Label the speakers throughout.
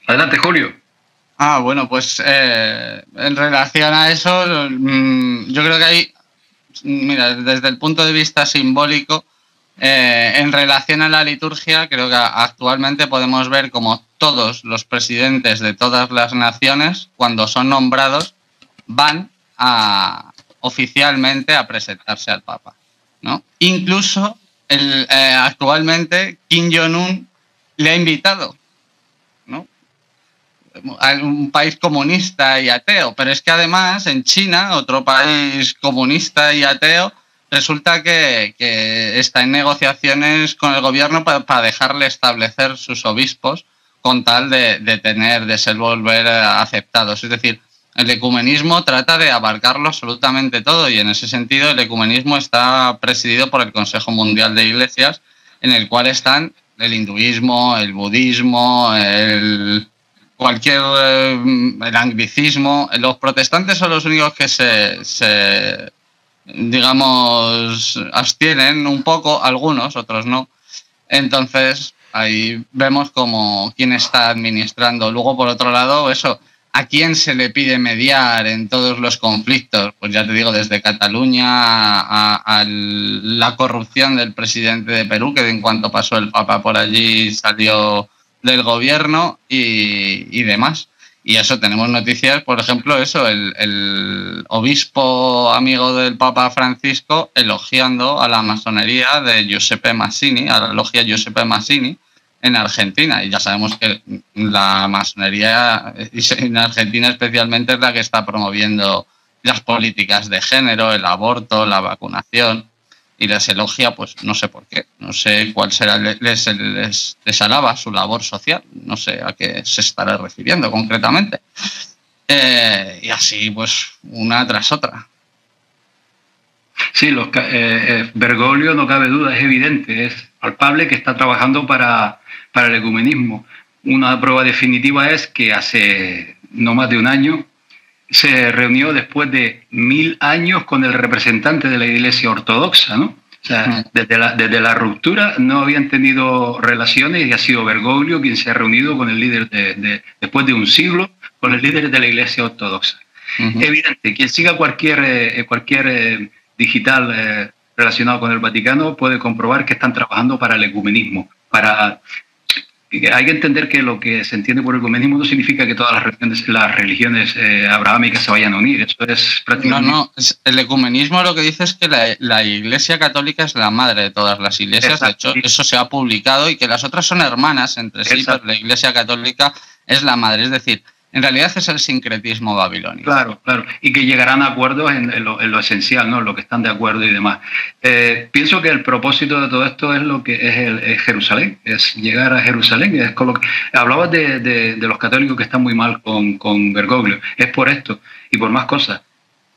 Speaker 1: Adelante, Julio.
Speaker 2: Bueno, pues en relación a eso, yo creo que hay, mira, desde el punto de vista simbólico, en relación a la liturgia, creo que actualmente podemos ver como todos los presidentes de todas las naciones, cuando son nombrados, van oficialmente a presentarse al Papa, ¿no? Incluso actualmente Kim Jong-un le ha invitado, ¿no?, a un país comunista y ateo, pero es que además en China, otro país comunista y ateo, resulta que está en negociaciones con el gobierno para dejarle establecer sus obispos con tal de ser volver aceptados. Es decir, el ecumenismo trata de abarcarlo absolutamente todo, y en ese sentido el ecumenismo está presidido por el Consejo Mundial de Iglesias, en el cual están el hinduismo, el budismo, el anglicismo. Los protestantes son los únicos que se digamos, abstienen un poco, algunos, otros no. Entonces, ahí vemos como quién está administrando. Luego, por otro lado, eso, ¿a quién se le pide mediar en todos los conflictos? Pues ya te digo, desde Cataluña a la corrupción del presidente de Perú, que en cuanto pasó el Papa por allí salió del gobierno y demás. Y eso, tenemos noticias, por ejemplo, eso, el obispo amigo del Papa Francisco elogiando a la masonería de Giuseppe Mazzini, a la logia Giuseppe Mazzini en Argentina. Y ya sabemos que la masonería en Argentina especialmente es la que está promoviendo las políticas de género, el aborto, la vacunación. Y les elogia, pues no sé por qué, no sé cuál será, les alaba su labor social, no sé a qué se estará refiriendo concretamente. Y así, pues, una tras otra.
Speaker 1: Sí, Bergoglio, no cabe duda, es evidente, es palpable que está trabajando para el ecumenismo. Una prueba definitiva es que hace no más de un año se reunió después de 1000 años con el representante de la Iglesia Ortodoxa, ¿no? O sea, desde la ruptura no habían tenido relaciones, y ha sido Bergoglio quien se ha reunido con el líder después de un siglo, con el líder de la Iglesia Ortodoxa. Evidente, quien siga cualquier digital relacionado con el Vaticano puede comprobar que están trabajando para el ecumenismo, hay que entender que lo que se entiende por ecumenismo no significa que todas las religiones abrahámicas se vayan a unir. Eso es prácticamente...
Speaker 2: No, el ecumenismo lo que dice es que la Iglesia Católica es la madre de todas las iglesias. Exacto. De hecho, eso se ha publicado, y que las otras son hermanas entre sí, pero la Iglesia Católica es la madre. Es decir, en realidad es el sincretismo babilónico.
Speaker 1: Claro, y que llegarán a acuerdos en lo esencial, ¿no? En lo que están de acuerdo y demás. Pienso que el propósito de todo esto es lo que es Jerusalén, es llegar a Jerusalén. Hablabas de los católicos que están muy mal con Bergoglio. Es por esto y por más cosas.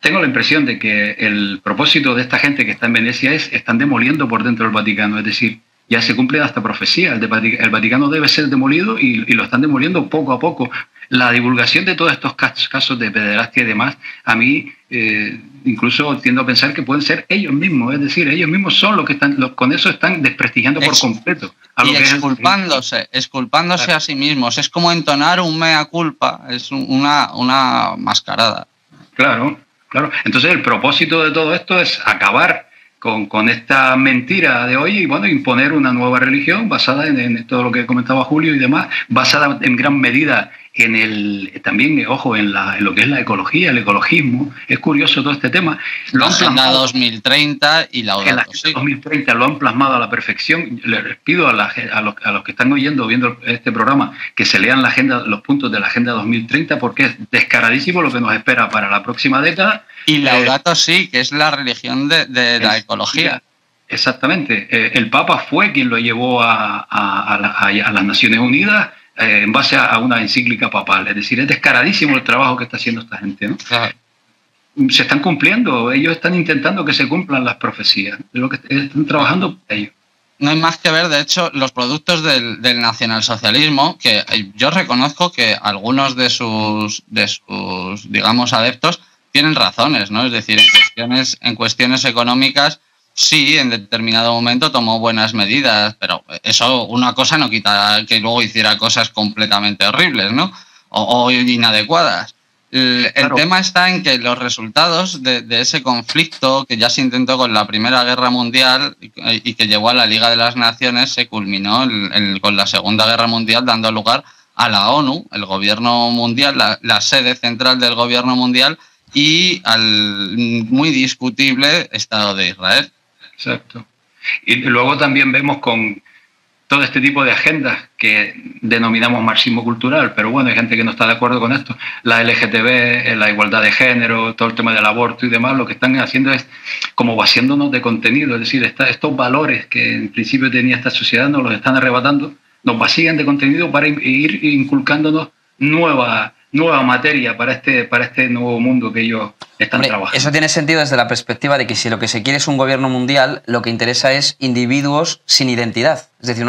Speaker 1: Tengo la impresión de que el propósito de esta gente que está en Venecia están demoliendo por dentro del Vaticano, es decir, ya se cumple hasta profecía. El Vaticano debe ser demolido y lo están demoliendo poco a poco. La divulgación de todos estos casos de pederastia y demás, a mí incluso tiendo a pensar que pueden ser ellos mismos, es decir, ellos mismos son los que con eso están desprestigiando por completo.
Speaker 2: Y exculpándose claro, a sí mismos. Es como entonar un mea culpa, es una mascarada.
Speaker 1: Claro. Entonces el propósito de todo esto es acabar con esta mentira de hoy y, bueno, imponer una nueva religión basada en todo lo que comentaba Julio y demás, basada en gran medida también, ojo, en lo que es la ecología, el ecologismo. Es curioso todo este tema.
Speaker 2: La Agenda 2030 y la
Speaker 1: Agenda 2030 lo han plasmado a la perfección. Les pido a los que están viendo este programa que se lean los puntos de la Agenda 2030, porque es descaradísimo lo que nos espera para la próxima década.
Speaker 2: Y Laudato Si, que es la religión de la ecología.
Speaker 1: Exactamente. El Papa fue quien lo llevó a las Naciones Unidas en base a una encíclica papal. Es decir, es descaradísimo el trabajo que está haciendo esta gente, ¿no? Claro. Se están cumpliendo, ellos están intentando que se cumplan las profecías, de lo que están trabajando para ello.
Speaker 2: No hay más que ver, de hecho, los productos del nacionalsocialismo, que yo reconozco que algunos de sus digamos, adeptos tienen razones, ¿no? Es decir, en cuestiones económicas Sí, en determinado momento tomó buenas medidas, pero eso, una cosa no quita que luego hiciera cosas completamente horribles, ¿no? O inadecuadas. El tema está en que los resultados de ese conflicto que ya se intentó con la Primera Guerra Mundial y que llevó a la Liga de las Naciones se culminó con la Segunda Guerra Mundial, dando lugar a la ONU, el gobierno mundial, la sede central del gobierno mundial, y al muy discutible Estado de Israel.
Speaker 1: Exacto. Y luego también vemos con todo este tipo de agendas que denominamos marxismo cultural, pero bueno, hay gente que no está de acuerdo con esto. La LGTB, la igualdad de género, todo el tema del aborto y demás, lo que están haciendo es como vaciándonos de contenido, es decir, estos valores que en principio tenía esta sociedad nos los están arrebatando, nos vacían de contenido para ir inculcándonos nueva materia para este nuevo mundo que ellos están trabajando.
Speaker 3: Eso tiene sentido desde la perspectiva de que si lo que se quiere es un gobierno mundial, lo que interesa es individuos sin identidad. Es decir,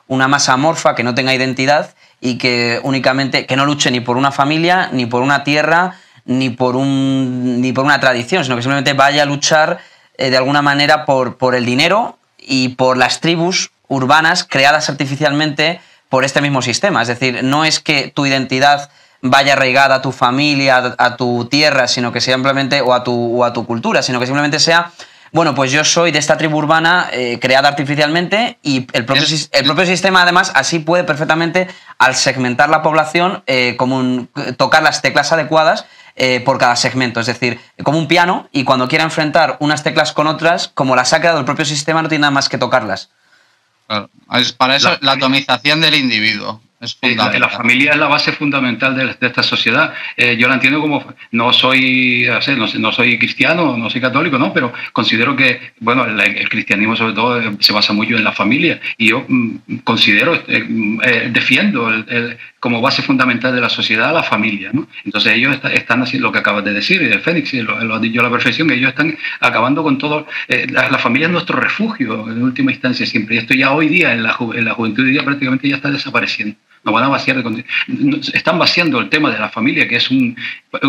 Speaker 3: una masa amorfa que no tenga identidad y que únicamente que no luche ni por una familia, ni por una tierra, ni por una tradición, sino que simplemente vaya a luchar de alguna manera por el dinero y por las tribus urbanas creadas artificialmente por este mismo sistema. Es decir, no es que tu identidad vaya arraigada a tu familia, a tu tierra, sino que simplemente, o a tu cultura, sino que simplemente sea, bueno, pues yo soy de esta tribu urbana creada artificialmente, y el propio sistema además así puede perfectamente, al segmentar la población, tocar las teclas adecuadas por cada segmento, es decir, como un piano, y cuando quiera enfrentar unas teclas con otras, como las ha creado el propio sistema, no tiene nada más que tocarlas.
Speaker 2: Claro. Para eso la atomización del individuo es fundamental.
Speaker 1: La familia es la base fundamental de esta sociedad. Yo la entiendo como, no soy cristiano, no soy católico, ¿no? Pero considero que, bueno, el cristianismo sobre todo se basa mucho en la familia, y yo considero, defiendo como base fundamental de la sociedad a la familia, ¿no? Entonces ellos están haciendo lo que acabas de decir, y de Fénix, lo has dicho a la perfección, que ellos están acabando con todo. La familia es nuestro refugio en última instancia siempre, y esto ya hoy día en la juventud hoy día prácticamente ya está desapareciendo. Nos van a vaciar están vaciando el tema de la familia, que es un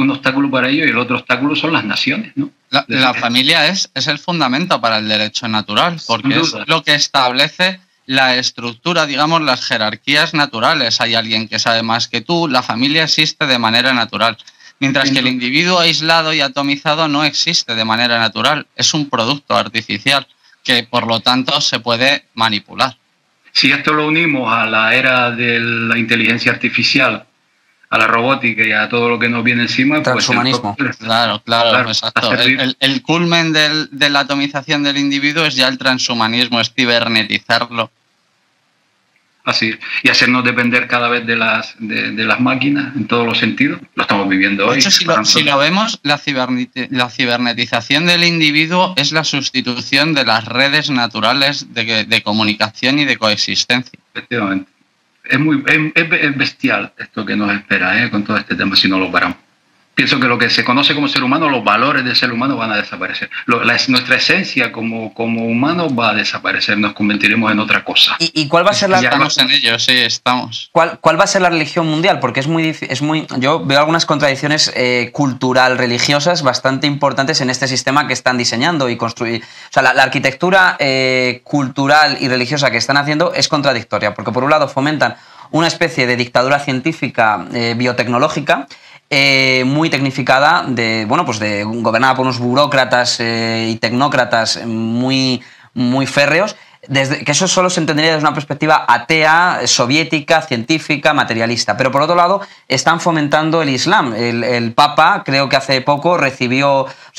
Speaker 1: obstáculo para ellos, y el otro obstáculo son las naciones, ¿no?
Speaker 2: La familia es el fundamento para el derecho natural, porque es lo que establece la estructura, digamos, las jerarquías naturales. Hay alguien que sabe más que tú, la familia existe de manera natural, mientras que el individuo aislado y atomizado no existe de manera natural, es un producto artificial que por lo tanto se puede manipular.
Speaker 1: Si esto lo unimos a la era de la inteligencia artificial, a la robótica y a todo lo que nos viene encima,
Speaker 3: transhumanismo.
Speaker 1: Pues
Speaker 2: claro, exacto. El culmen de la atomización del individuo es ya el transhumanismo, es cibernetizarlo.
Speaker 1: Así es. Y hacernos depender cada vez de las máquinas en todos los sentidos. Lo estamos viviendo hoy.
Speaker 2: De hecho, si lo vemos, la cibernetización del individuo es la sustitución de las redes naturales de comunicación y de coexistencia.
Speaker 1: Efectivamente. Es bestial esto que nos espera, con todo este tema, si no lo paramos. Pienso que lo que se conoce como ser humano, los valores del ser humano van a desaparecer. Nuestra esencia como humano va a desaparecer, nos convertiremos en otra cosa.
Speaker 3: ¿Y cuál va a ser la...
Speaker 2: Estamos en ello, sí, estamos.
Speaker 3: ¿Cuál va a ser la religión mundial? Porque yo veo algunas contradicciones cultural-religiosas bastante importantes en este sistema que están diseñando y construyendo. O sea, la arquitectura cultural y religiosa que están haciendo es contradictoria, porque por un lado fomentan una especie de dictadura científica biotecnológica, muy tecnificada, gobernada por unos burócratas y tecnócratas muy férreos, que eso solo se entendería desde una perspectiva atea, soviética, científica, materialista. Pero por otro lado, están fomentando el Islam. El Papa, creo que hace poco,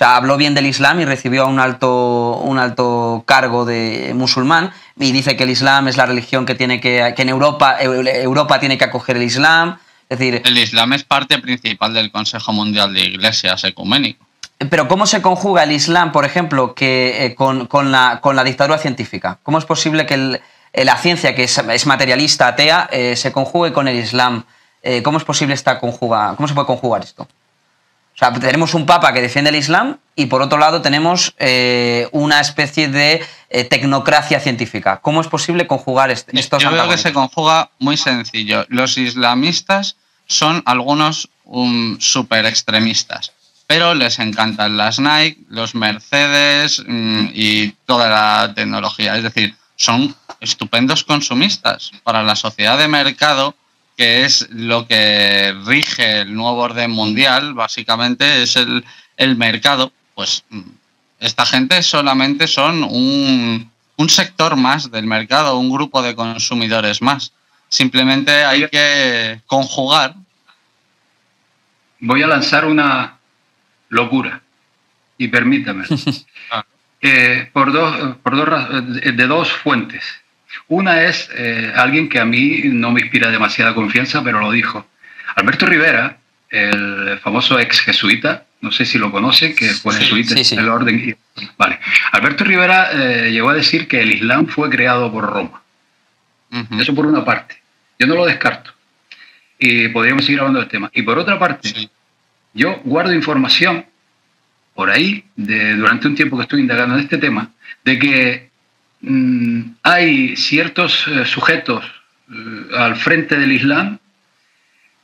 Speaker 3: habló bien del Islam y recibió a un alto cargo de musulmán, y dice que el Islam es la religión que en Europa tiene que acoger el Islam. Es decir,
Speaker 2: el Islam es parte principal del Consejo Mundial de Iglesias Ecuménico.
Speaker 3: Pero ¿cómo se conjuga el Islam, por ejemplo, con la dictadura científica? ¿Cómo es posible que la ciencia, que es materialista, atea, se conjugue con el Islam? ¿Cómo es posible cómo se puede conjugar esto? O sea, tenemos un papa que defiende el Islam y por otro lado tenemos una especie de tecnocracia científica. ¿Cómo es posible conjugar estos?
Speaker 2: Yo veo que se conjuga muy sencillo. Los islamistas son algunos súper extremistas. pero les encantan las Nike, los Mercedes y toda la tecnología. Es decir, son estupendos consumistas. Para la sociedad de mercado, que es lo que rige el nuevo orden mundial, básicamente es el mercado, pues esta gente solamente son un sector más del mercado, un grupo de consumidores más. Simplemente hay que conjugar.
Speaker 1: Voy a lanzar una locura, y permítame, de dos fuentes. Una es alguien que a mí no me inspira demasiada confianza, pero lo dijo. Alberto Rivera, el famoso ex jesuita, no sé si lo conoce, que fue jesuita en el orden. Vale. Alberto Rivera llegó a decir que el Islam fue creado por Roma. Eso por una parte. Yo no lo descarto. Y podríamos seguir hablando del tema. Y por otra parte, yo guardo información por ahí, durante un tiempo que estoy indagando en este tema, de que hay ciertos sujetos al frente del Islam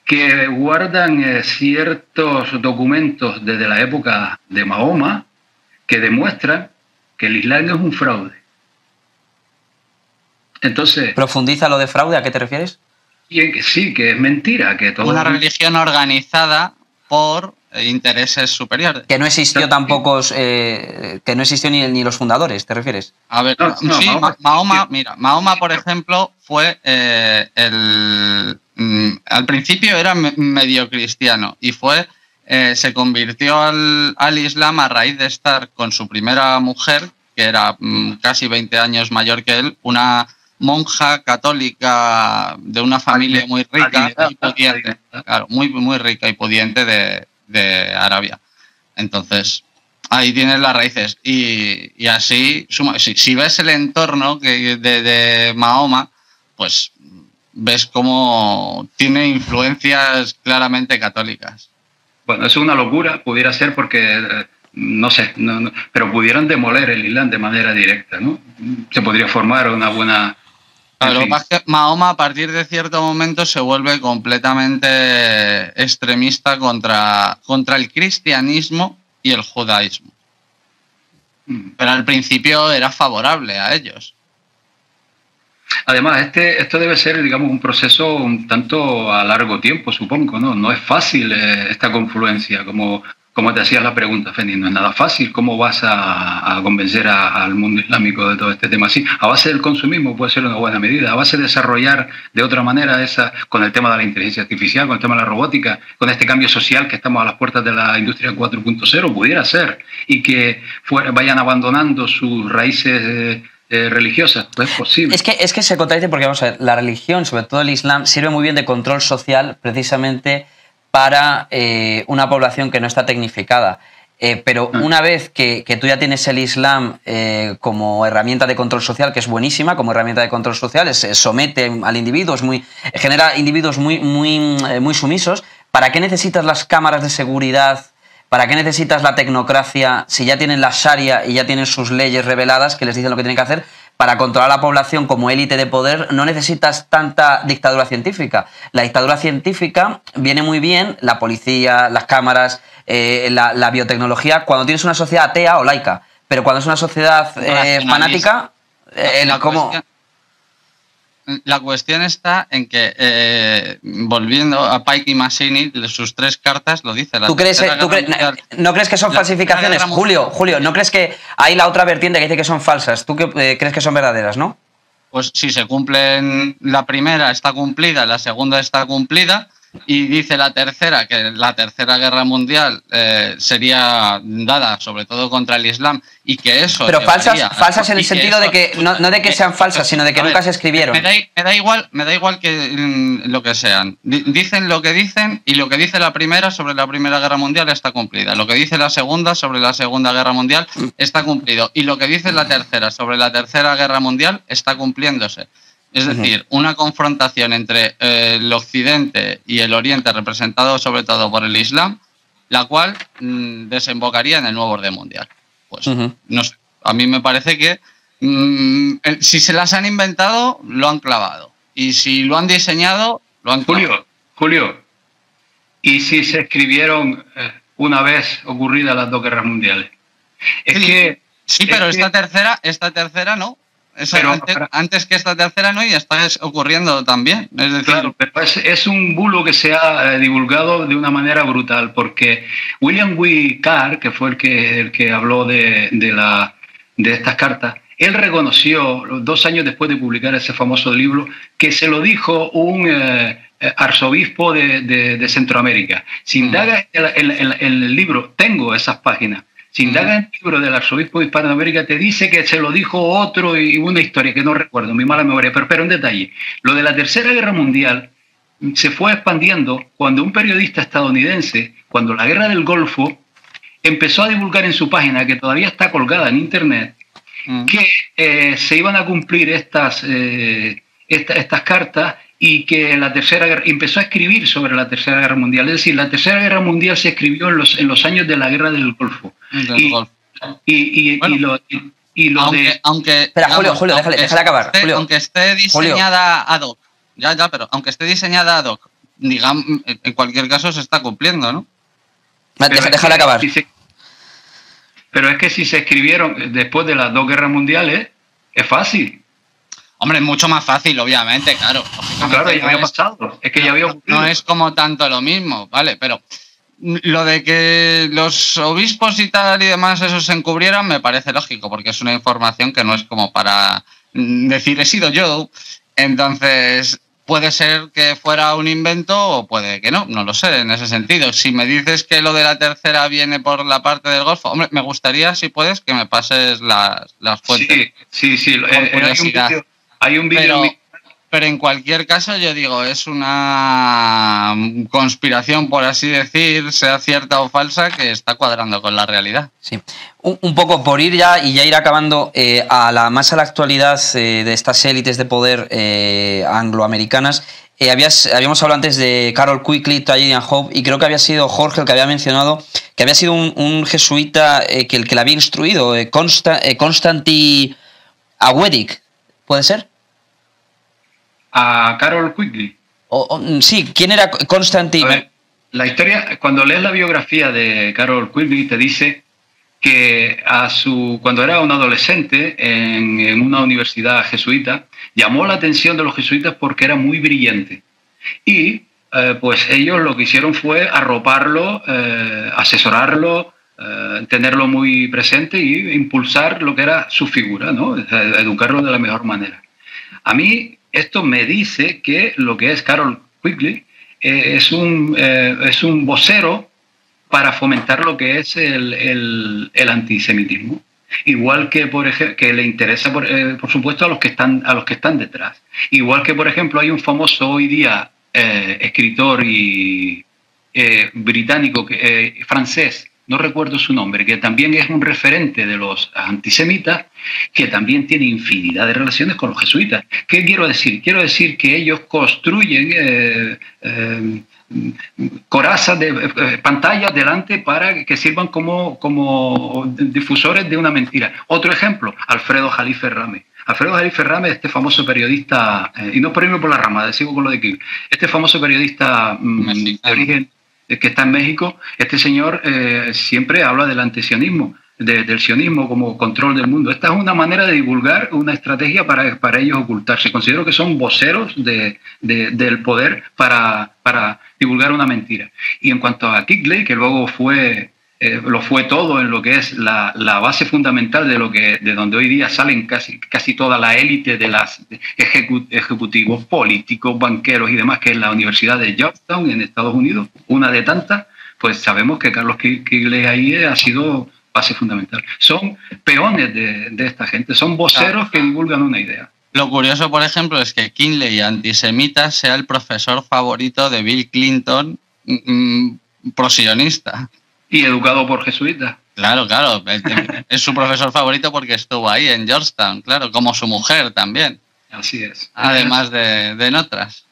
Speaker 1: que guardan ciertos documentos desde la época de Mahoma que demuestran que el Islam es un fraude. Entonces,
Speaker 3: ¿profundiza lo de fraude? ¿A qué te refieres?
Speaker 1: Sí, que es mentira. Que todo
Speaker 2: una religión organizada por intereses superiores.
Speaker 3: Que no existió tampoco, que no existió ni los fundadores, ¿te refieres?
Speaker 2: A ver, sí, Mahoma, por ejemplo, fue al principio era medio cristiano y se convirtió al Islam a raíz de estar con su primera mujer, que era casi 20 años mayor que él, una monja católica de una familia muy rica y pudiente, claro, muy rica y pudiente de Arabia. Entonces, ahí tienes las raíces. Y así, si ves el entorno de Mahoma, pues ves cómo tiene influencias claramente católicas.
Speaker 1: Bueno, eso es una locura, pudiera ser porque, no sé, pero pudieran demoler el Islam de manera directa, ¿no? Se podría formar una buena...
Speaker 2: Claro, más que Mahoma a partir de cierto momento se vuelve completamente extremista contra el cristianismo y el judaísmo. Pero al principio era favorable a ellos.
Speaker 1: Además, esto debe ser, digamos, un proceso un tanto a largo tiempo, supongo, ¿no? No es fácil esta confluencia, como te hacías la pregunta, Fendi, no es nada fácil. ¿Cómo vas a convencer al mundo islámico de todo este tema así? A base del consumismo puede ser una buena medida, a base de desarrollar de otra manera con el tema de la inteligencia artificial, con el tema de la robótica, con este cambio social que estamos a las puertas de la industria 4.0, pudiera ser, y que vayan abandonando sus raíces religiosas, pues es posible.
Speaker 3: Es que se contradice porque, vamos a ver, la religión, sobre todo el Islam, sirve muy bien de control social precisamente para una población que no está tecnificada. Pero una vez que tú ya tienes el Islam como herramienta de control social, que es buenísima, como herramienta de control social, somete al individuo, genera individuos muy sumisos. ¿Para qué necesitas las cámaras de seguridad? ¿Para qué necesitas la tecnocracia si ya tienen la Sharia y ya tienen sus leyes reveladas que les dicen lo que tienen que hacer? Para controlar a la población como élite de poder no necesitas tanta dictadura científica. La dictadura científica viene muy bien, la policía, las cámaras, la biotecnología, cuando tienes una sociedad atea o laica. Pero cuando es una sociedad fanática, ¿cómo?
Speaker 2: La cuestión está en que, volviendo a Pike y Mazzini, sus tres cartas lo dice.
Speaker 3: ¿No crees que son falsificaciones? Julio, ¿no crees que hay la otra vertiente que dice que son falsas? ¿Tú crees que son verdaderas, no?
Speaker 2: Pues si se cumplen, la primera está cumplida, la segunda está cumplida, y dice la tercera, que la tercera guerra mundial sería dada sobre todo contra el Islam, y que eso...
Speaker 3: Pero falsas en el sentido de que, no de que sean falsas, sino de que nunca se escribieron.
Speaker 2: Me da igual que lo que sean. Dicen lo que dicen, y lo que dice la primera sobre la Primera Guerra Mundial está cumplida. Lo que dice la segunda sobre la Segunda Guerra Mundial está cumplido. Y lo que dice la tercera sobre la Tercera Guerra Mundial está cumpliéndose. Es decir, una confrontación entre el Occidente y el Oriente, representado sobre todo por el Islam, la cual desembocaría en el nuevo orden mundial. Pues no sé, a mí me parece que si se las han inventado, lo han clavado. Y si lo han diseñado, lo han clavado.
Speaker 1: Julio, ¿y si se escribieron una vez ocurridas las dos guerras mundiales.
Speaker 2: Sí, pero esta tercera no. Antes que esta tercera no, y está ocurriendo también. Es decir,
Speaker 1: claro, pero es un bulo que se ha divulgado de una manera brutal, porque William W. Carr, que fue el que habló de estas cartas, él reconoció 2 años después de publicar ese famoso libro que se lo dijo un arzobispo de Centroamérica. Si indagas en el libro, tengo esas páginas. Si indagas en el libro del arzobispo de Hispanoamérica, te dice que se lo dijo otro y una historia que no recuerdo, mi mala memoria, pero un detalle. Lo de la Tercera Guerra Mundial se fue expandiendo cuando un periodista estadounidense, cuando la Guerra del Golfo, empezó a divulgar en su página, que todavía está colgada en Internet, que se iban a cumplir estas cartas y que la Tercera Guerra, empezó a escribir sobre la Tercera Guerra Mundial. Es decir, la Tercera Guerra Mundial se escribió en los años de la Guerra del Golfo.
Speaker 3: Espera, Julio, déjale acabar. Julio.
Speaker 2: Aunque esté diseñada ad hoc, pero aunque esté diseñada ad hoc, digamos, en cualquier caso se está cumpliendo, ¿no?
Speaker 3: Déjale acabar.
Speaker 1: Pero es que si se escribieron después de las 2 guerras mundiales, es fácil.
Speaker 2: Hombre, es mucho más fácil, obviamente, claro.
Speaker 1: Claro, ya había pasado. Es que ya había ocurrido.
Speaker 2: No es como tanto lo mismo, ¿vale? Pero lo de que los obispos y tal y demás eso se encubrieran me parece lógico, porque es una información que no es como para decir he sido yo. Entonces, puede ser que fuera un invento o puede que no lo sé en ese sentido. Si me dices que lo de la tercera viene por la parte del Golfo, hombre, me gustaría, si puedes, que me pases las fuentes.
Speaker 1: Sí. Hay un vídeo.
Speaker 2: Pero en cualquier caso, yo digo, es una conspiración, por así decir, sea cierta o falsa, que está cuadrando con la realidad.
Speaker 3: Sí. Un poco por ir ya y ya ir acabando más a la actualidad de estas élites de poder angloamericanas. Habíamos hablado antes de Carroll Quigley, Tayarian Hope, y creo que había sido Jorge el que había mencionado que había sido un jesuita que le había instruido, Constantin Awedick, ¿puede ser?
Speaker 1: A Carroll Quigley.
Speaker 3: Sí, ¿quién era Constantin?
Speaker 1: La historia, cuando lees la biografía de Carroll Quigley, te dice que cuando era un adolescente en una universidad jesuita, llamó la atención de los jesuitas porque era muy brillante. Y pues ellos lo que hicieron fue arroparlo, asesorarlo, tenerlo muy presente e impulsar lo que era su figura, ¿no? Educarlo de la mejor manera. A mí esto me dice que lo que es Carroll Quigley es un vocero para fomentar lo que es el antisemitismo. Igual que, por ejemplo, que le interesa, por supuesto, a los que están detrás. Igual que, por ejemplo, hay un famoso hoy día escritor británico, francés, no recuerdo su nombre, que también es un referente de los antisemitas, que también tiene infinidad de relaciones con los jesuitas. ¿Qué quiero decir? Quiero decir que ellos construyen corazas de pantallas delante para que sirvan como difusores de una mentira. Otro ejemplo, Alfredo Jalife Rame. Alfredo Jalife Rame, este famoso periodista, y no por irme por la rama, sigo con lo de Kiel, este famoso periodista de origen que está en México, este señor siempre habla del antisionismo, del sionismo como control del mundo. Esta es una manera de divulgar una estrategia para ellos ocultarse. Considero que son voceros del poder para divulgar una mentira. Y en cuanto a Quigley, que luego lo fue todo en lo que es la base fundamental de donde hoy día salen casi toda la élite de las ejecutivos, políticos, banqueros y demás, que es la Universidad de Georgetown en Estados Unidos, una de tantas, pues sabemos que Carlos Quigley ahí ha sido base fundamental. Son peones de esta gente, son voceros que divulgan una idea.
Speaker 2: Lo curioso, por ejemplo, es que Quigley, antisemita, sea el profesor favorito de Bill Clinton, prosionista.
Speaker 1: Y educado por jesuitas.
Speaker 2: Claro. Es su profesor favorito porque estuvo ahí en Georgetown, claro, como su mujer también.
Speaker 1: Así es.
Speaker 2: Además de en otras.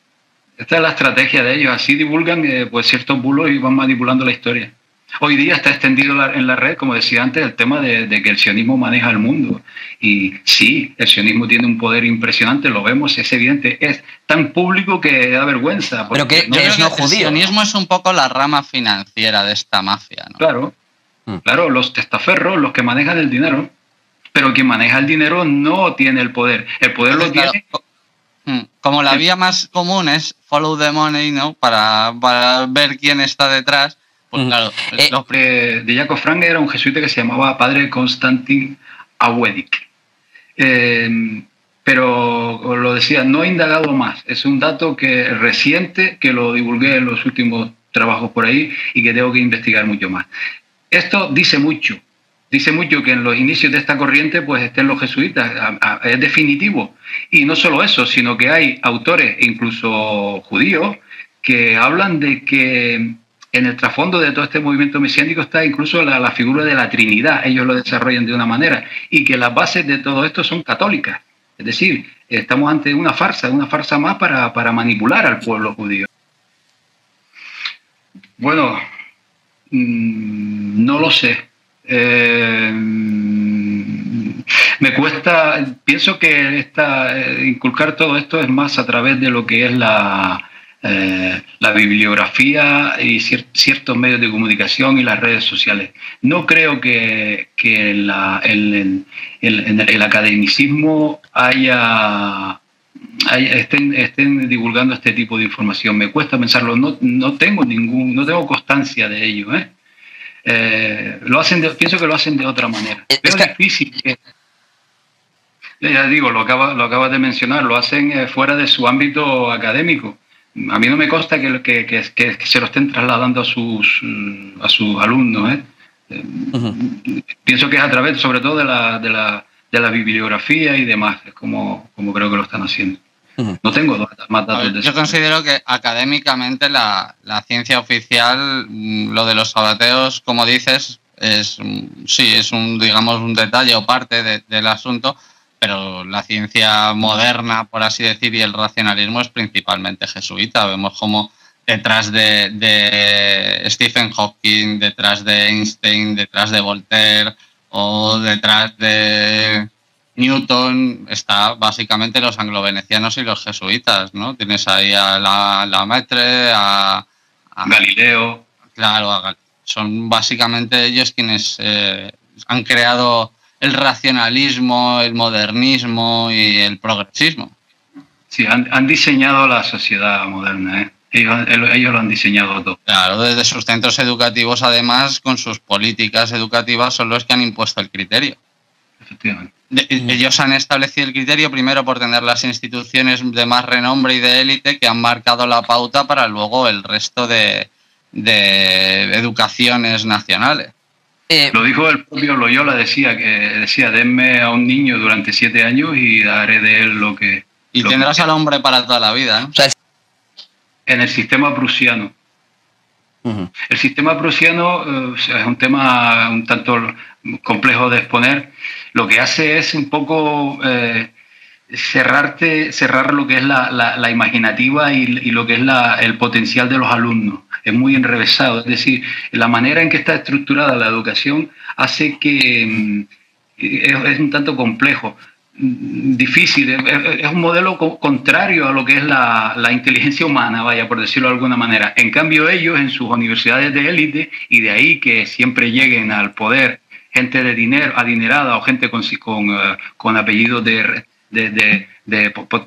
Speaker 1: Esta es la estrategia de ellos. Así divulgan pues ciertos bulos y van manipulando la historia. Hoy día está extendido en la red, como decía antes, el tema de que el sionismo maneja el mundo. Y sí, el sionismo tiene un poder impresionante, lo vemos, es evidente, es tan público que da vergüenza.
Speaker 3: Pero que
Speaker 2: Yo creo
Speaker 3: es no
Speaker 2: que el
Speaker 3: judío.
Speaker 2: sionismo es un poco la rama financiera de esta mafia, ¿no?
Speaker 1: Claro, claro, los testaferros, los que manejan el dinero, pero quien maneja el dinero no tiene el poder. El poder lo
Speaker 2: Claro,
Speaker 1: tiene...
Speaker 2: como la vía más común es follow the money, ¿no? Para ver quién está detrás, pues claro.
Speaker 1: De Jacob Frank era un jesuita que se llamaba Padre Constantin Awedick. Pero lo decía, no he indagado más. Es un dato reciente que lo divulgué en los últimos trabajos por ahí y que tengo que investigar mucho más. Esto dice mucho que en los inicios de esta corriente pues estén los jesuitas, es definitivo. Y no solo eso, sino que hay autores, incluso judíos, que hablan de que en el trasfondo de todo este movimiento mesiánico está incluso la figura de la Trinidad. Ellos lo desarrollan de una manera. Y que las bases de todo esto son católicas. Es decir, estamos ante una farsa más para manipular al pueblo judío. Bueno, no lo sé. Me cuesta, pienso que inculcar todo esto es más a través de lo que es la bibliografía y ciertos medios de comunicación y las redes sociales. No creo que en el academicismo estén divulgando este tipo de información. Me cuesta pensarlo, no tengo constancia de ello, pienso que lo hacen de otra manera. Es difícil. Ya digo, lo acabas de mencionar, lo hacen fuera de su ámbito académico. A mí no me consta que se lo estén trasladando a sus alumnos. Pienso que es a través, sobre todo, de la bibliografía y demás, es como creo que lo están haciendo. No tengo más datos de eso.
Speaker 2: Yo considero que académicamente la ciencia oficial, lo de los sabateos, como dices, es un detalle o parte del asunto, pero la ciencia moderna, por así decir, y el racionalismo es principalmente jesuita. Vemos como detrás de Stephen Hawking, detrás de Einstein, detrás de Voltaire o detrás de Newton está básicamente los anglo-venecianos y los jesuitas, ¿no? Tienes ahí a la Maitre, a
Speaker 1: Galileo.
Speaker 2: Claro, son básicamente ellos quienes han creado el racionalismo, el modernismo y el progresismo.
Speaker 1: Sí, han diseñado la sociedad moderna, Ellos lo han diseñado todo.
Speaker 2: Claro, desde sus centros educativos, además, con sus políticas educativas, son los que han impuesto el criterio.
Speaker 1: Efectivamente.
Speaker 2: Ellos han establecido el criterio primero por tener las instituciones de más renombre y de élite que han marcado la pauta para luego el resto de educaciones nacionales.
Speaker 1: Lo dijo el propio Loyola, decía, denme a un niño durante 7 años y daré de él lo que...
Speaker 2: Y tendrás al hombre para toda la vida, ¿no?
Speaker 3: O sea,
Speaker 1: en el sistema prusiano. El sistema prusiano es un tema un tanto complejo de exponer. Lo que hace es un poco cerrar lo que es la imaginativa y lo que es el potencial de los alumnos. Es muy enrevesado. Es decir, la manera en que está estructurada la educación hace que es un tanto complejo. Difícil, es un modelo contrario a lo que es la inteligencia humana, vaya, por decirlo de alguna manera. En cambio, ellos en sus universidades de élite, y de ahí que siempre lleguen al poder gente de dinero, adinerada o gente con apellidos de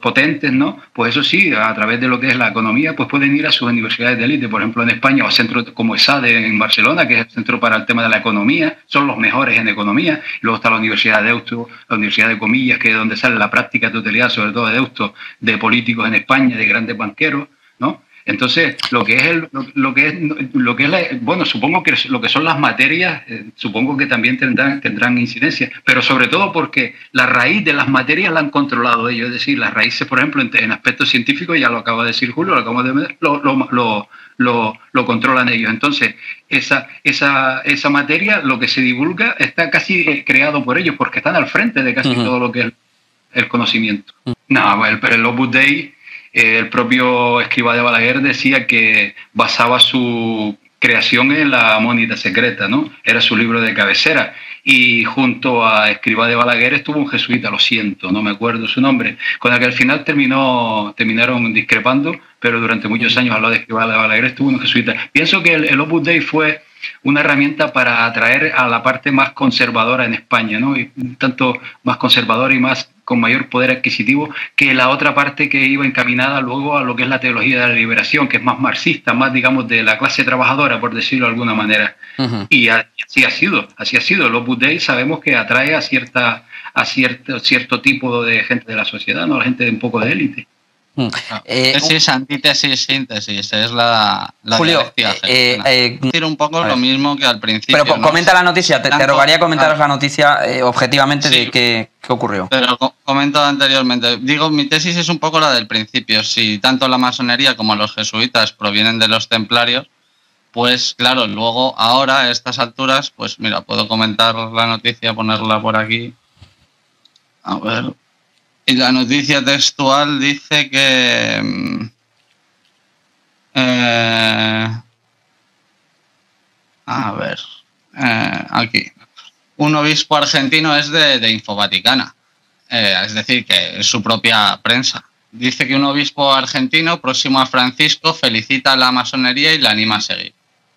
Speaker 1: potentes, ¿no? Pues eso sí, a través de lo que es la economía, pues pueden ir a sus universidades de élite, por ejemplo en España, o a centros como ESADE en Barcelona, que es el centro para el tema de la economía, son los mejores en economía. Luego está la Universidad de Deusto, la Universidad de Comillas, que es donde sale la práctica totalidad, sobre todo de Deusto, de políticos en España, de grandes banqueros, ¿no? Entonces, bueno, supongo que lo que son las materias, supongo que también tendrán incidencia, pero sobre todo porque la raíz de las materias la han controlado ellos, es decir, las raíces, por ejemplo, en aspectos científicos, ya lo acaba de decir Julio, lo controlan ellos. Entonces, esa materia, lo que se divulga, está casi creado por ellos, porque están al frente de casi todo lo que es el conocimiento. No, el Opus Dei, el propio Escrivá de Balaguer decía que basaba su creación en La Mónita Secreta, ¿no? Era su libro de cabecera. Y junto a Escrivá de Balaguer estuvo un jesuita, lo siento, no me acuerdo su nombre, con el que al final terminaron discrepando, pero durante muchos años al lado de Escrivá de Balaguer estuvo un jesuita. Pienso que el Opus Dei fue una herramienta para atraer a la parte más conservadora en España, ¿no? Y tanto más conservadora y más con mayor poder adquisitivo que la otra parte que iba encaminada luego a lo que es la teología de la liberación, que es más marxista, más, digamos, de la clase trabajadora, por decirlo de alguna manera. Y así ha sido. El Opus Dei sabemos que atrae a cierto tipo de gente de la sociedad, ¿no? La gente de un poco de élite.
Speaker 2: Tesis, antítesis, síntesis, es la
Speaker 3: Julio,
Speaker 2: decir un poco lo mismo que al principio.
Speaker 3: Pero comenta la noticia, te rogaría comentaros la noticia objetivamente de qué ocurrió.
Speaker 2: Pero comento anteriormente, digo, mi tesis es un poco la del principio. Si tanto la masonería como los jesuitas provienen de los templarios, pues claro, luego ahora a estas alturas, pues mira, puedo comentar la noticia, ponerla por aquí. A ver. Y la noticia textual dice que... aquí. Un obispo argentino es de Infovaticana, es decir, que es su propia prensa. Dice que un obispo argentino próximo a Francisco felicita a la masonería y la anima a seguir.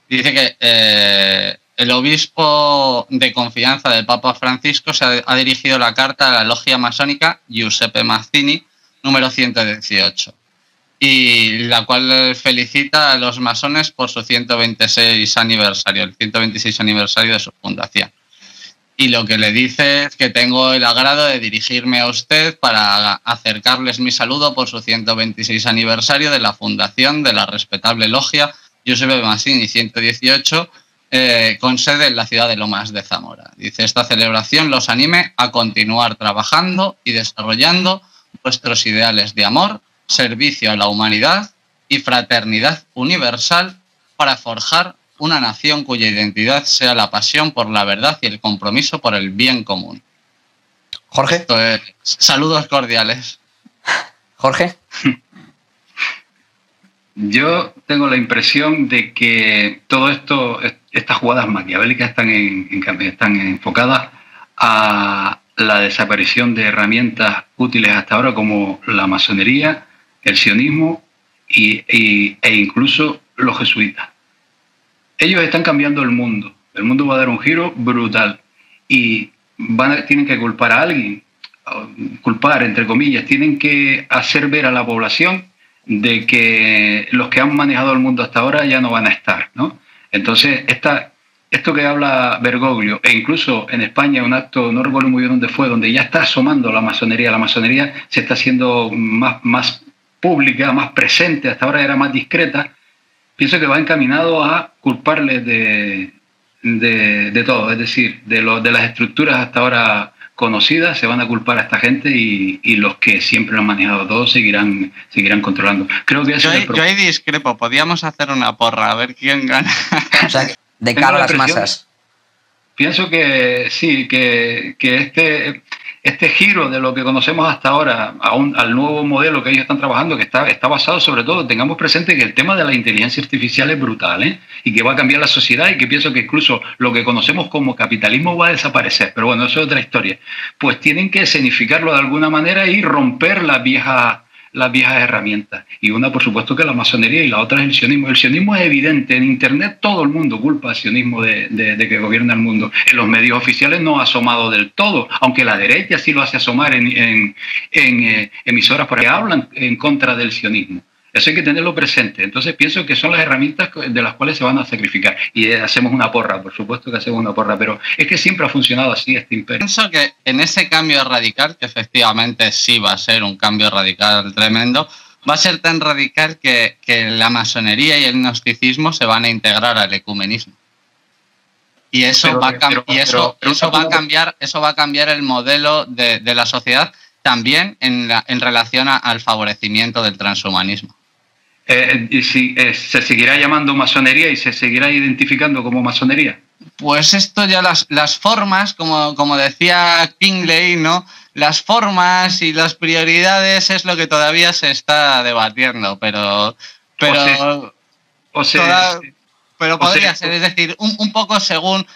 Speaker 2: Dice que el obispo de confianza del Papa Francisco se ha dirigido la carta a la logia masónica Giuseppe Mazzini, número 118, y la cual felicita a los masones por su 126 aniversario, el 126 aniversario de su fundación. Y lo que le dice es que tengo el agrado de dirigirme a usted para acercarles mi saludo por su 126 aniversario de la fundación de la respetable logia Giuseppe Mazzini 118, con sede en la ciudad de Lomas de Zamora. Dice, esta celebración los anime a continuar trabajando y desarrollando vuestros ideales de amor, servicio a la humanidad y fraternidad universal para forjar una nación cuya identidad sea la pasión por la verdad y el compromiso por el bien común.
Speaker 3: Jorge.
Speaker 2: Saludos cordiales.
Speaker 3: Jorge.
Speaker 1: Yo tengo la impresión de que todo esto, estas jugadas maquiavélicas están enfocadas a la desaparición de herramientas útiles hasta ahora como la masonería, el sionismo e incluso los jesuitas. Ellos están cambiando el mundo. El mundo va a dar un giro brutal y tienen que culpar a alguien, culpar entre comillas, tienen que hacer ver a la población de que los que han manejado el mundo hasta ahora ya no van a estar, ¿no? Entonces, esto que habla Bergoglio, e incluso en España un acto, no recuerdo muy bien dónde fue, donde ya está asomando la masonería se está haciendo más pública, más presente, hasta ahora era más discreta, pienso que va encaminado a culparles de todo, es decir, de las estructuras hasta ahora conocidas, se van a culpar a esta gente y los que siempre lo han manejado todo seguirán controlando. Creo que yo
Speaker 2: ahí discrepo, podíamos hacer una porra, a ver quién gana.
Speaker 3: O sea, de cara a las masas.
Speaker 1: Pienso que sí, que este giro de lo que conocemos hasta ahora al nuevo modelo que ellos están trabajando, que está basado sobre todo, tengamos presente que el tema de la inteligencia artificial es brutal, ¿eh? Y que va a cambiar la sociedad y que pienso que incluso lo que conocemos como capitalismo va a desaparecer. Pero bueno, eso es otra historia. Pues tienen que escenificarlo de alguna manera y romper las viejas herramientas. Y una, por supuesto, que la masonería y la otra es el sionismo. El sionismo es evidente. En Internet todo el mundo culpa al sionismo de que gobierna el mundo. En los medios oficiales no ha asomado del todo, aunque la derecha sí lo hace asomar en emisoras por ahí hablan en contra del sionismo. Eso hay que tenerlo presente. Entonces pienso que son las herramientas de las cuales se van a sacrificar. Y hacemos una porra, por supuesto que hacemos una porra, pero es que siempre ha funcionado así este imperio.
Speaker 2: Pienso que en ese cambio radical, que efectivamente sí va a ser un cambio radical tremendo, va a ser tan radical que la masonería y el gnosticismo se van a integrar al ecumenismo. Y eso va a cambiar el modelo de la sociedad también en relación al favorecimiento del transhumanismo.
Speaker 1: ¿Se seguirá llamando masonería y se seguirá identificando como masonería?
Speaker 2: Pues esto ya las formas, como decía Kingley, ¿no? Las formas y las prioridades es lo que todavía se está debatiendo, pero Pero podría ser, es decir, un poco según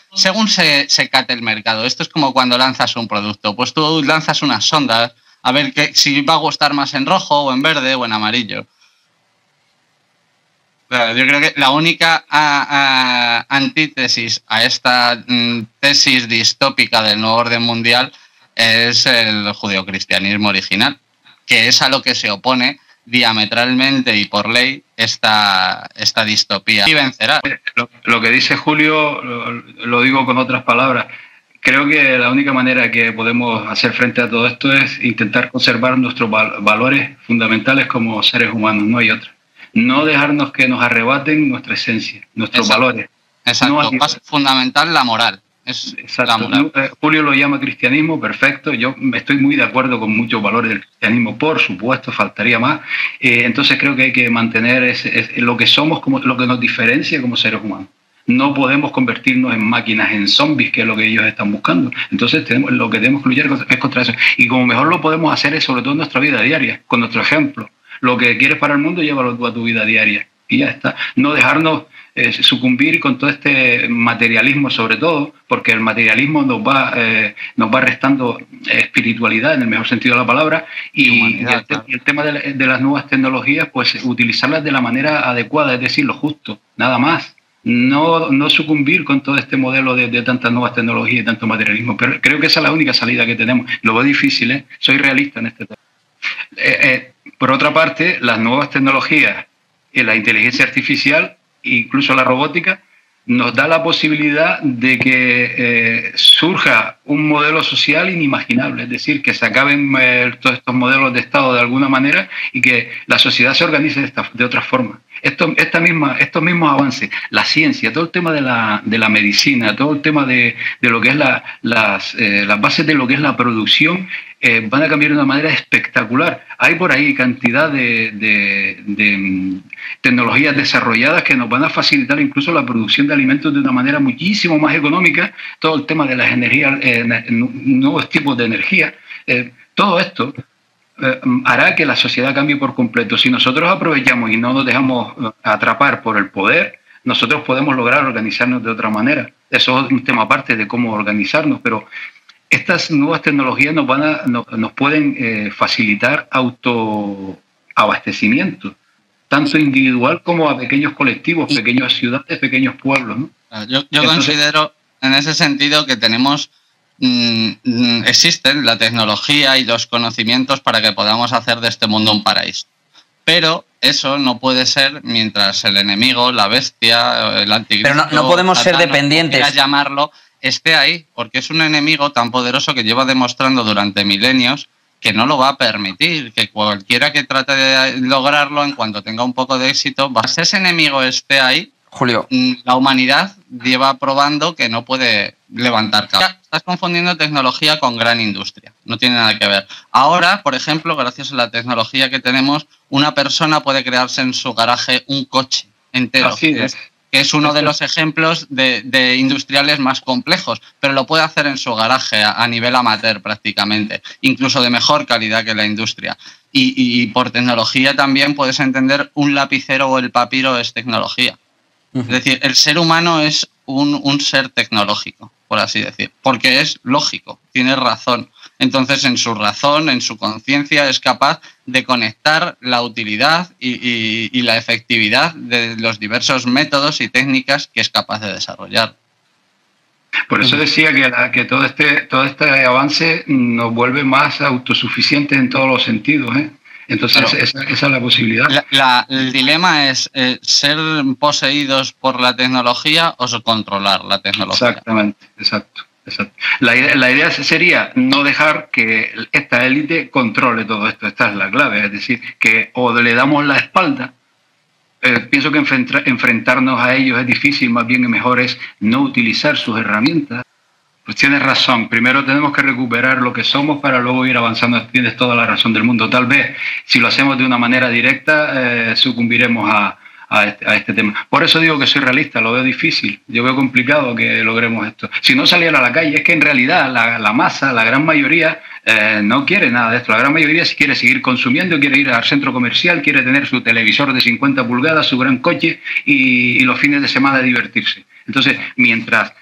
Speaker 2: se cate el mercado. Esto es como cuando lanzas un producto. Pues tú lanzas unas sondas a ver si va a gustar más en rojo o en verde o en amarillo. Claro, yo creo que la única antítesis a esta tesis distópica del nuevo orden mundial es el judeocristianismo original, que es a lo que se opone diametralmente y por ley esta distopía. Y vencerá.
Speaker 1: Lo que dice Julio lo digo con otras palabras. Creo que la única manera que podemos hacer frente a todo esto es intentar conservar nuestros valores fundamentales como seres humanos, no hay otra. No dejarnos que nos arrebaten nuestra esencia, nuestros valores.
Speaker 2: Exacto, no es fundamental la moral.
Speaker 1: Exacto. La moral. Julio lo llama cristianismo, perfecto. Yo estoy muy de acuerdo con muchos valores del cristianismo, por supuesto, faltaría más. Entonces creo que hay que mantener lo que somos, como lo que nos diferencia como seres humanos. No podemos convertirnos en máquinas, en zombies, que es lo que ellos están buscando. Entonces lo que tenemos que luchar es contra eso. Y como mejor lo podemos hacer es sobre todo en nuestra vida diaria, con nuestro ejemplo. Lo que quieres para el mundo, llévalo tú a tu vida diaria. Y ya está. No dejarnos sucumbir con todo este materialismo, sobre todo, porque el materialismo nos va restando espiritualidad, en el mejor sentido de la palabra, y el tema de las nuevas tecnologías, pues utilizarlas de la manera adecuada, es decir, lo justo, nada más. No sucumbir con todo este modelo de tantas nuevas tecnologías y tanto materialismo. Pero creo que esa es la única salida que tenemos. Lo veo difícil, soy realista en este tema. Por otra parte, las nuevas tecnologías, la inteligencia artificial, incluso la robótica, nos da la posibilidad de que surja un modelo social inimaginable, es decir, que se acaben todos estos modelos de Estado de alguna manera y que la sociedad se organice de otra forma. Estos mismos avances, la ciencia, todo el tema de la medicina, todo el tema de lo que es las bases de lo que es la producción, van a cambiar de una manera espectacular. Hay por ahí cantidad de tecnologías desarrolladas que nos van a facilitar incluso la producción de alimentos de una manera muchísimo más económica, todo el tema de las energías, nuevos tipos de energía, todo esto hará que la sociedad cambie por completo. Si nosotros aprovechamos y no nos dejamos atrapar por el poder, nosotros podemos lograr organizarnos de otra manera. Eso es un tema aparte de cómo organizarnos, pero estas nuevas tecnologías nos pueden facilitar autoabastecimiento, tanto individual como a pequeños colectivos, pequeñas ciudades, pequeños pueblos, ¿no?
Speaker 2: Yo considero en ese sentido que tenemos... existen la tecnología y los conocimientos para que podamos hacer de este mundo un paraíso. Pero eso no puede ser mientras el enemigo, la bestia, el anticristo...
Speaker 3: Pero no podemos ser dependientes.
Speaker 2: Como llamarlo, esté ahí, porque es un enemigo tan poderoso que lleva demostrando durante milenios que no lo va a permitir, que cualquiera que trate de lograrlo, en cuanto tenga un poco de éxito, si ese enemigo esté ahí,
Speaker 3: Julio,
Speaker 2: la humanidad lleva probando que no puede levantar cabeza. Estás confundiendo tecnología con gran industria. No tiene nada que ver. Ahora, por ejemplo, gracias a la tecnología que tenemos, una persona puede crearse en su garaje un coche entero.
Speaker 1: Así es.
Speaker 2: Que es uno de los ejemplos de industriales más complejos, pero lo puede hacer en su garaje a nivel amateur prácticamente, incluso de mejor calidad que la industria. Y por tecnología también puedes entender un lapicero o el papiro es tecnología. Es decir, el ser humano es un ser tecnológico, por así decir, porque es lógico, tiene razón. Entonces, en su razón, en su conciencia, es capaz de conectar la utilidad y la efectividad de los diversos métodos y técnicas que es capaz de desarrollar.
Speaker 1: Por eso decía que todo este avance nos vuelve más autosuficientes en todos los sentidos, ¿eh? Entonces, claro, esa es la posibilidad.
Speaker 2: El dilema es ser poseídos por la tecnología o controlar la tecnología.
Speaker 1: Exactamente, exacto. La idea sería no dejar que esta élite controle todo esto. Esta es la clave. Es decir, que o le damos la espalda. Pienso que enfrentarnos a ellos es difícil, más bien mejor es no utilizar sus herramientas. Pues tienes razón, primero tenemos que recuperar lo que somos para luego ir avanzando, tienes toda la razón del mundo. Tal vez si lo hacemos de una manera directa sucumbiremos a este tema. Por eso digo que soy realista, lo veo difícil, yo veo complicado que logremos esto. Si no saliera a la calle, es que en realidad la masa, la gran mayoría, no quiere nada de esto. La gran mayoría si quiere seguir consumiendo, quiere ir al centro comercial, quiere tener su televisor de 50 pulgadas, su gran coche y los fines de semana divertirse. Entonces, mientras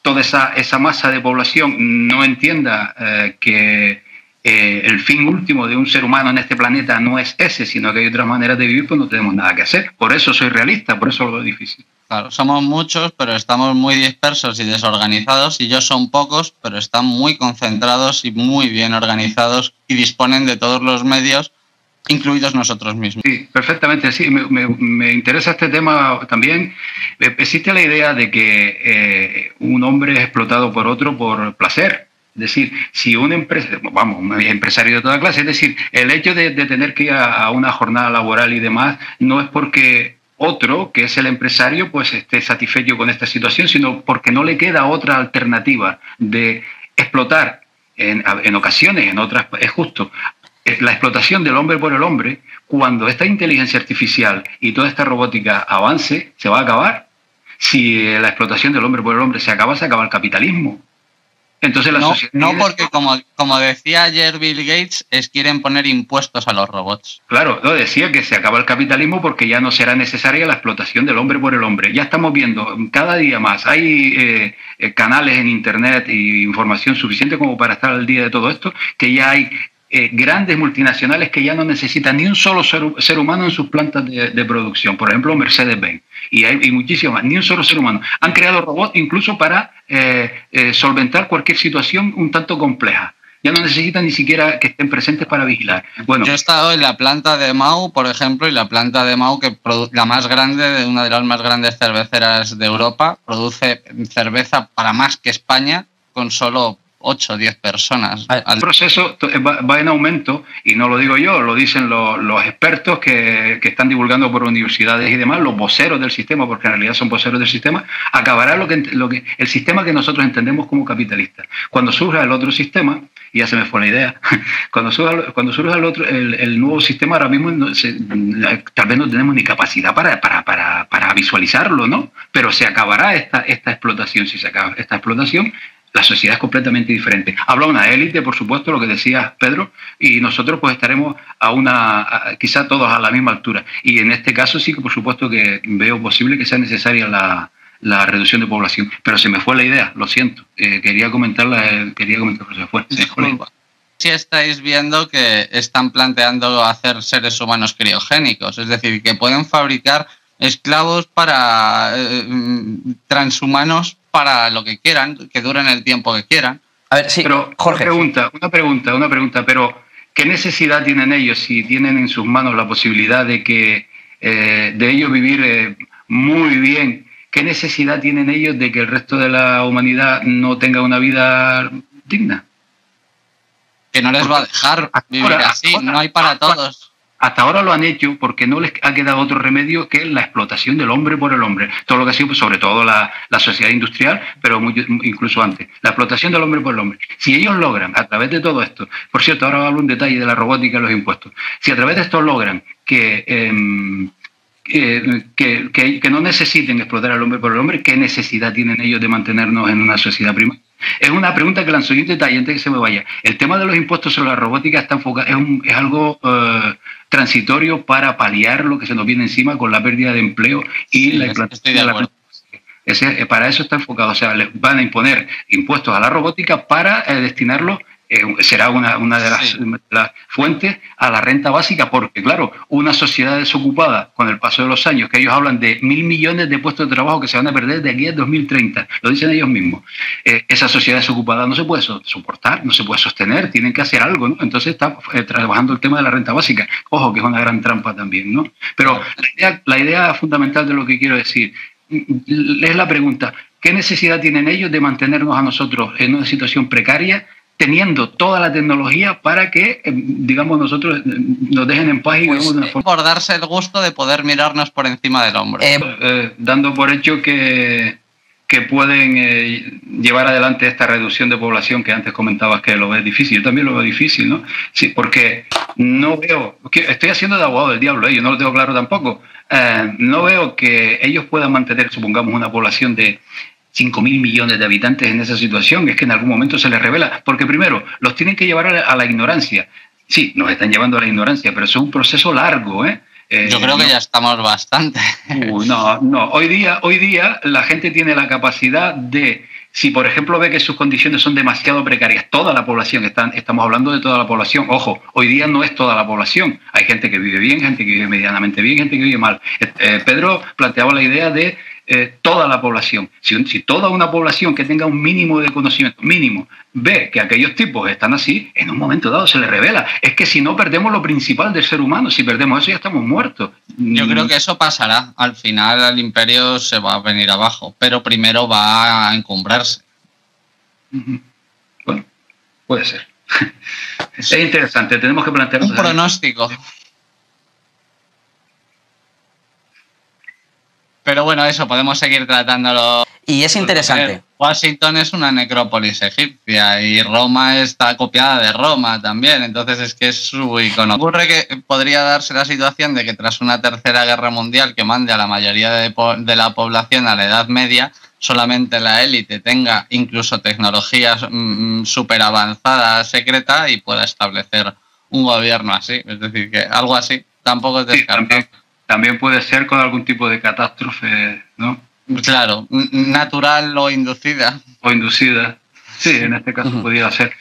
Speaker 1: toda esa masa de población no entienda que el fin último de un ser humano en este planeta no es ese, sino que hay otras maneras de vivir, pues no tenemos nada que hacer. Por eso soy realista, por eso lo veo difícil.
Speaker 2: Claro, somos muchos, pero estamos muy dispersos y desorganizados, y ellos son pocos, pero están muy concentrados y muy bien organizados y disponen de todos los medios, incluidos nosotros mismos.
Speaker 1: Sí, perfectamente, sí. Me interesa este tema también. Existe la idea de que un hombre es explotado por otro por placer. Es decir, si un empresario de toda clase, es decir, el hecho de tener que ir a una jornada laboral y demás no es porque otro, que es el empresario, pues esté satisfecho con esta situación, sino porque no le queda otra alternativa de explotar en ocasiones, en otras es justo. La explotación del hombre por el hombre, cuando esta inteligencia artificial y toda esta robótica avance, se va a acabar. Si la explotación del hombre por el hombre se acaba el capitalismo. Entonces la sociedad...
Speaker 2: No, porque como decía ayer Bill Gates, quieren poner impuestos a los robots.
Speaker 1: Claro, no, decía que se acaba el capitalismo porque ya no será necesaria la explotación del hombre por el hombre. Ya estamos viendo cada día más, hay canales en internet e información suficiente como para estar al día de todo esto, que ya hay grandes multinacionales que ya no necesitan ni un solo ser humano en sus plantas de producción. Por ejemplo, Mercedes-Benz. Y hay muchísimas más, ni un solo ser humano. Han creado robots incluso para solventar cualquier situación un tanto compleja. Ya no necesitan ni siquiera que estén presentes para vigilar. Bueno,
Speaker 2: yo he estado en la planta de Mahou, por ejemplo, y la planta de Mahou, que la más grande, una de las más grandes cerveceras de Europa, produce cerveza para más que España con solo 8 o 10 personas.
Speaker 1: El proceso va en aumento, y no lo digo yo, lo dicen los expertos que están divulgando por universidades y demás, los voceros del sistema, porque en realidad son voceros del sistema. Acabará el sistema que nosotros entendemos como capitalista. Cuando surja el otro sistema, y ya se me fue la idea, cuando surja el nuevo sistema, ahora mismo tal vez no tenemos ni capacidad para visualizarlo, ¿no? Pero se acabará esta explotación. Si se acaba esta explotación, la sociedad es completamente diferente. Habla una élite, por supuesto, lo que decía Pedro, y nosotros pues estaremos quizá todos a la misma altura. Y en este caso sí que por supuesto que veo posible que sea necesaria la reducción de población. Pero se me fue la idea, lo siento. Quería comentarla, pero se me fue.
Speaker 2: Si estáis viendo que están planteando hacer seres humanos criogénicos, es decir, que pueden fabricar esclavos para transhumanos para lo que quieran, que duren el tiempo que quieran.
Speaker 3: A ver, sí,
Speaker 1: pero
Speaker 3: Jorge.
Speaker 1: Una pregunta, pero ¿qué necesidad tienen ellos si tienen en sus manos la posibilidad de ellos vivir muy bien? ¿Qué necesidad tienen ellos de que el resto de la humanidad no tenga una vida digna?
Speaker 2: Que no les va a dejar vivir así, no hay para todos.
Speaker 1: Hasta ahora lo han hecho porque no les ha quedado otro remedio que la explotación del hombre por el hombre. Todo lo que ha sido, pues, sobre todo la sociedad industrial, pero incluso antes. La explotación del hombre por el hombre. Si ellos logran, a través de todo esto, por cierto, ahora hablo en detalle de la robótica y los impuestos, si a través de esto logran que no necesiten explotar al hombre por el hombre, ¿qué necesidad tienen ellos de mantenernos en una sociedad primaria? Es una pregunta que lanzo yo en detalle antes de que se me vaya. El tema de los impuestos sobre la robótica está enfocado, es algo transitorio para paliar lo que se nos viene encima con la pérdida de empleo y la implantación de la robótica. Para eso está enfocado. O sea, le van a imponer impuestos a la robótica para destinarlo. Será una de las fuentes a la renta básica, porque claro, una sociedad desocupada con el paso de los años, que ellos hablan de 1.000 millones de puestos de trabajo que se van a perder de aquí a 2030, lo dicen ellos mismos, esa sociedad desocupada no se puede soportar, no se puede sostener, tienen que hacer algo, ¿no? Entonces está trabajando el tema de la renta básica, ojo que es una gran trampa también, ¿no? Pero la idea fundamental de lo que quiero decir es la pregunta, ¿qué necesidad tienen ellos de mantenernos a nosotros en una situación precaria, teniendo toda la tecnología para que, digamos, nosotros nos dejen en paz y vivamos de una forma...
Speaker 2: Por darse el gusto de poder mirarnos por encima del hombro.
Speaker 1: Dando por hecho que pueden llevar adelante esta reducción de población que antes comentabas que lo ves difícil. Yo también lo veo difícil, ¿no? Sí, porque no veo... Estoy haciendo de abogado del diablo, yo no lo tengo claro tampoco. No veo que ellos puedan mantener, supongamos, una población de 5.000 millones de habitantes en esa situación, es que en algún momento se les revela, porque primero, los tienen que llevar a la ignorancia. Sí, nos están llevando a la ignorancia, pero es un proceso largo, ¿eh?
Speaker 2: Yo creo que ya estamos bastante.
Speaker 1: No. Hoy día la gente tiene la capacidad de, si por ejemplo ve que sus condiciones son demasiado precarias, toda la población, estamos hablando de toda la población, ojo, hoy día no es toda la población, hay gente que vive bien, gente que vive medianamente bien, gente que vive mal. Pedro planteaba la idea de toda la población. Si toda una población que tenga un mínimo de conocimiento, mínimo, ve que aquellos tipos están así, en un momento dado se les revela. Es que si no perdemos lo principal del ser humano, si perdemos eso ya estamos muertos.
Speaker 2: Yo creo que eso pasará. Al final el imperio se va a venir abajo, pero primero va a encumbrarse.
Speaker 1: Bueno, puede ser. Es interesante, tenemos que plantear
Speaker 2: un pronóstico. Pero bueno, eso, podemos seguir tratándolo.
Speaker 3: Y es interesante.
Speaker 2: Washington es una necrópolis egipcia y Roma está copiada de Roma también, entonces es que es su icono. Ocurre que podría darse la situación de que tras una tercera guerra mundial que mande a la mayoría de la población a la Edad Media, solamente la élite tenga incluso tecnologías súper avanzadas, secreta, y pueda establecer un gobierno así. Es decir, que algo así tampoco es descartable.
Speaker 1: Sí, también puede ser con algún tipo de catástrofe, ¿no?
Speaker 2: Claro, natural o inducida.
Speaker 1: O inducida, sí, en este caso pudiera ser.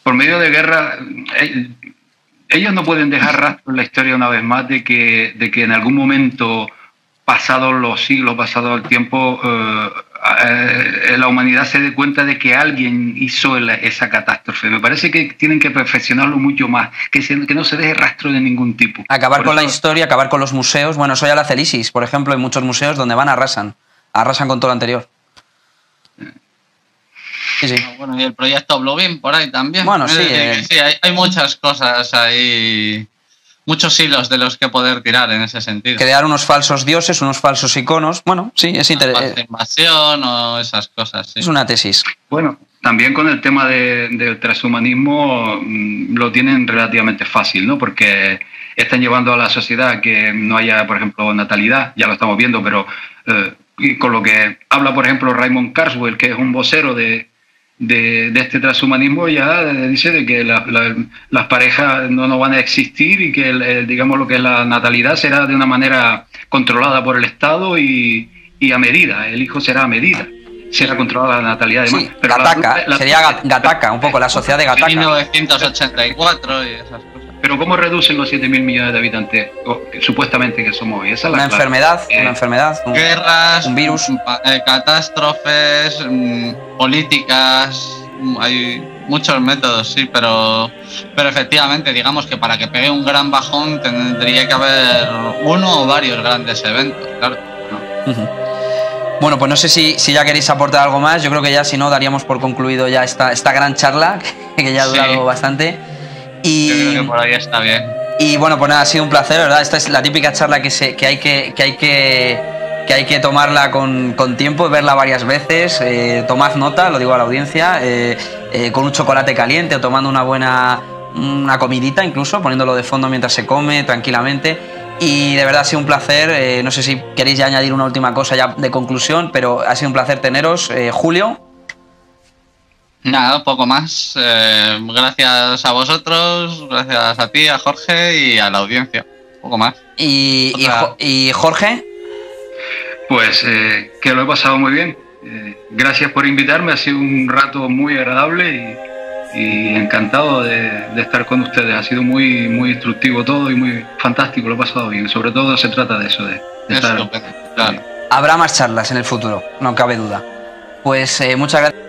Speaker 1: Por medio de guerra, ellos no pueden dejar rastro en la historia una vez más de que en algún momento, pasados los siglos, pasado el tiempo, la humanidad se dé cuenta de que alguien hizo esa catástrofe. Me parece que tienen que perfeccionarlo mucho más, que no se deje rastro de ningún tipo.
Speaker 3: Acabar con la historia, acabar con los museos. Bueno, eso ya lo hace el ISIS, por ejemplo, en muchos museos donde van arrasan con todo lo anterior. Sí.
Speaker 2: Bueno, y el proyecto Bluebeam por ahí también.
Speaker 3: Bueno, sí.
Speaker 2: Sí, hay muchas cosas ahí, muchos hilos de los que poder tirar en ese sentido.
Speaker 3: Crear unos falsos dioses, unos falsos iconos. Bueno, sí, es interesante.
Speaker 2: Invasión o esas cosas, sí.
Speaker 3: Es una tesis.
Speaker 1: Bueno, también con el tema del transhumanismo lo tienen relativamente fácil, ¿no? Porque están llevando a la sociedad a que no haya, por ejemplo, natalidad, ya lo estamos viendo, pero con lo que habla, por ejemplo, Raymond Kurzweil, que es un vocero de este transhumanismo, ya dice de que las parejas no van a existir y que digamos lo que es la natalidad será de una manera controlada por el Estado y a medida, el hijo será a medida, será controlada la natalidad de
Speaker 3: sí, pero sería Gattaca, un poco la sociedad de Gattaca.
Speaker 2: 1984 y esas cosas.
Speaker 1: Pero ¿cómo reducen los 7.000 millones de habitantes supuestamente que somos hoy? Esa es
Speaker 3: una enfermedad,
Speaker 2: guerras,
Speaker 3: un virus,
Speaker 2: catástrofes, políticas, hay muchos métodos, sí, pero efectivamente, digamos que para que pegue un gran bajón tendría que haber uno o varios grandes eventos, claro.
Speaker 3: Bueno, pues no sé si ya queréis aportar algo más. Yo creo que ya, si no, daríamos por concluido ya esta gran charla, que ya ha durado bastante. Y,
Speaker 2: yo creo que por ahí está bien.
Speaker 3: Y bueno, pues nada, ha sido un placer, ¿verdad? Esta es la típica charla que hay que tomarla con tiempo y verla varias veces. Tomad nota, lo digo a la audiencia, con un chocolate caliente o tomando una comidita, incluso poniéndolo de fondo mientras se come tranquilamente. Y de verdad ha sido un placer. No sé si queréis ya añadir una última cosa ya de conclusión, pero ha sido un placer teneros. Julio.
Speaker 2: Nada, poco más. Gracias a vosotros, gracias a ti, a Jorge y a la audiencia. Poco más.
Speaker 3: ¿Y Jorge?
Speaker 1: Pues que lo he pasado muy bien. Gracias por invitarme, ha sido un rato muy agradable y encantado de estar con ustedes. Ha sido muy, muy instructivo todo y muy fantástico, lo he pasado bien. Sobre todo se trata de eso, de estar...
Speaker 2: Claro.
Speaker 3: Habrá más charlas en el futuro, no cabe duda. Pues muchas gracias.